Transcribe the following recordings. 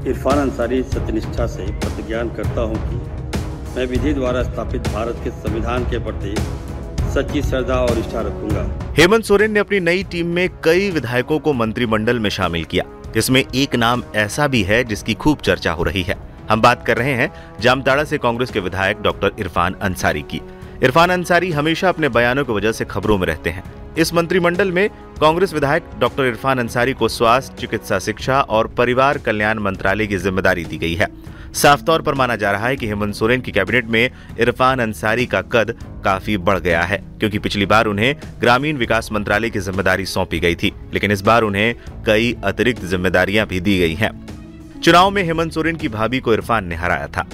इरफान अंसारी सत्यनिष्ठा से प्रतिज्ञान करता हूं कि मैं विधि द्वारा स्थापित भारत के संविधान के प्रति सच्ची श्रद्धा और निष्ठा रखूंगा। हेमंत सोरेन ने अपनी नई टीम में कई विधायकों को मंत्रिमंडल में शामिल किया। इसमें एक नाम ऐसा भी है जिसकी खूब चर्चा हो रही है। हम बात कर रहे हैं जामताड़ा से कांग्रेस के विधायक डॉक्टर इरफान अंसारी की। इरफान अंसारी हमेशा अपने बयानों की वजह से खबरों में रहते हैं। इस मंत्रिमंडल में कांग्रेस विधायक डॉक्टर इरफान अंसारी को स्वास्थ्य, चिकित्सा, शिक्षा और परिवार कल्याण मंत्रालय की जिम्मेदारी दी गई है। साफ तौर पर माना जा रहा है कि हेमंत सोरेन की कैबिनेट में इरफान अंसारी का कद काफी बढ़ गया है, क्योंकि पिछली बार उन्हें ग्रामीण विकास मंत्रालय की जिम्मेदारी सौंपी गई थी, लेकिन इस बार उन्हें कई अतिरिक्त जिम्मेदारियां भी दी गई हैं। चुनाव में हेमंत सोरेन की भाभी को इरफान ने हराया था।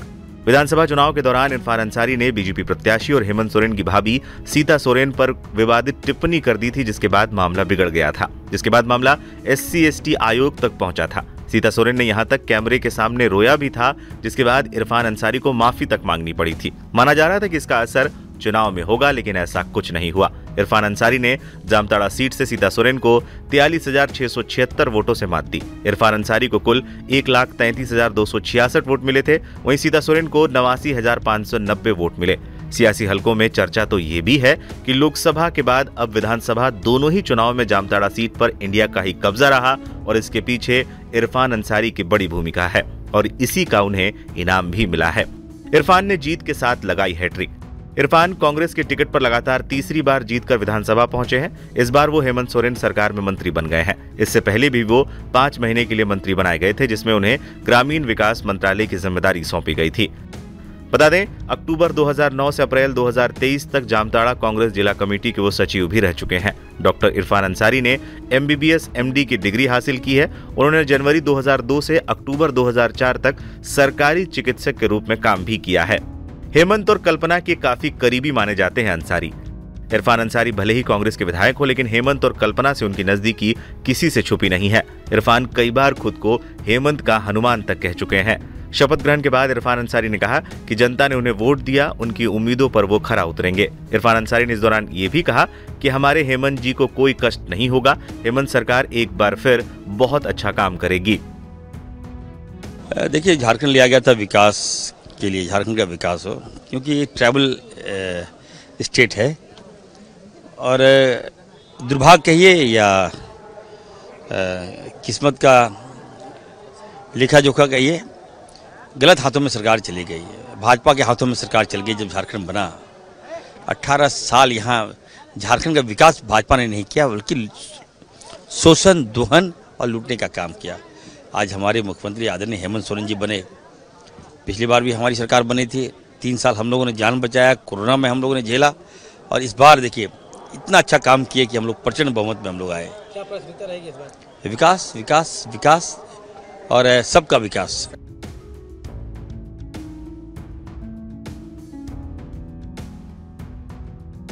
विधानसभा चुनाव के दौरान इरफान अंसारी ने बीजेपी प्रत्याशी और हेमंत सोरेन की भाभी सीता सोरेन पर विवादित टिप्पणी कर दी थी, जिसके बाद मामला बिगड़ गया था। जिसके बाद मामला SC/ST आयोग तक पहुंचा था। सीता सोरेन ने यहां तक कैमरे के सामने रोया भी था, जिसके बाद इरफान अंसारी को माफी तक मांगनी पड़ी थी। माना जा रहा था कि इसका असर चुनाव में होगा, लेकिन ऐसा कुछ नहीं हुआ। इरफान अंसारी ने जामताड़ा सीट से सीता सोरेन को 43,676 वोटों से मात दी। इरफान अंसारी को कुल 1,33,266 वोट मिले थे, वहीं सीता सोरेन को 89,590 वोट मिले। सियासी हलकों में चर्चा तो ये भी है कि लोकसभा के बाद अब विधानसभा दोनों ही चुनाव में जामताड़ा सीट पर इंडिया का ही कब्जा रहा और इसके पीछे इरफान अंसारी की बड़ी भूमिका है और इसी का उन्हें इनाम भी मिला है। इरफान ने जीत के साथ लगाई हैट्रिक। इरफान कांग्रेस के टिकट पर लगातार तीसरी बार जीतकर विधानसभा पहुंचे हैं। इस बार वो हेमंत सोरेन सरकार में मंत्री बन गए हैं। इससे पहले भी वो 5 महीने के लिए मंत्री बनाए गए थे, जिसमें उन्हें ग्रामीण विकास मंत्रालय की जिम्मेदारी सौंपी गई थी। बता दें, अक्टूबर 2009 से अप्रैल 2023 तक जामताड़ा कांग्रेस जिला कमेटी के वो सचिव भी रह चुके हैं। डॉक्टर इरफान अंसारी ने MBBS MD की डिग्री हासिल की है। उन्होंने जनवरी 2002 से अक्टूबर 2004 तक सरकारी चिकित्सक के रूप में काम भी किया है। हेमंत और कल्पना के काफी करीबी माने जाते हैं अंसारी। इरफान अंसारी भले ही कांग्रेस के विधायक हो, लेकिन हेमंत और कल्पना से उनकी नजदीकी किसी से छुपी नहीं है। इरफान कई बार खुद को हेमंत का हनुमान तक कह चुके हैं। शपथ ग्रहण के बाद इरफान अंसारी ने कहा कि जनता ने उन्हें वोट दिया, उनकी उम्मीदों पर वो खरा उतरेंगे। इरफान अंसारी ने इस दौरान ये भी कहा कि हमारे हेमंत जी को कोई कष्ट नहीं होगा। हेमंत सरकार एक बार फिर बहुत अच्छा काम करेगी। देखिए, झारखंड लिया गया था विकास के लिए, झारखंड का विकास हो, क्योंकि ये ट्राइबल स्टेट है और दुर्भाग्य कहिए या किस्मत का लेखा जोखा कहिए, गलत हाथों में सरकार चली गई है। भाजपा के हाथों में सरकार चल गई। जब झारखंड बना 18 साल यहाँ झारखंड का विकास भाजपा ने नहीं किया, बल्कि शोषण, दोहन और लूटने का काम किया। आज हमारे मुख्यमंत्री आदरणीय हेमंत सोरेन जी बने। पिछली बार भी हमारी सरकार बनी थी, 3 साल हम लोगों ने जान बचाया, कोरोना में हम लोगों ने झेला और इस बार देखिए इतना अच्छा काम किए कि हम लोग प्रचंड बहुमत में हम लोग आए। क्या प्राथमिकता रहेगी इस बार? विकास, विकास, विकास और सबका विकास।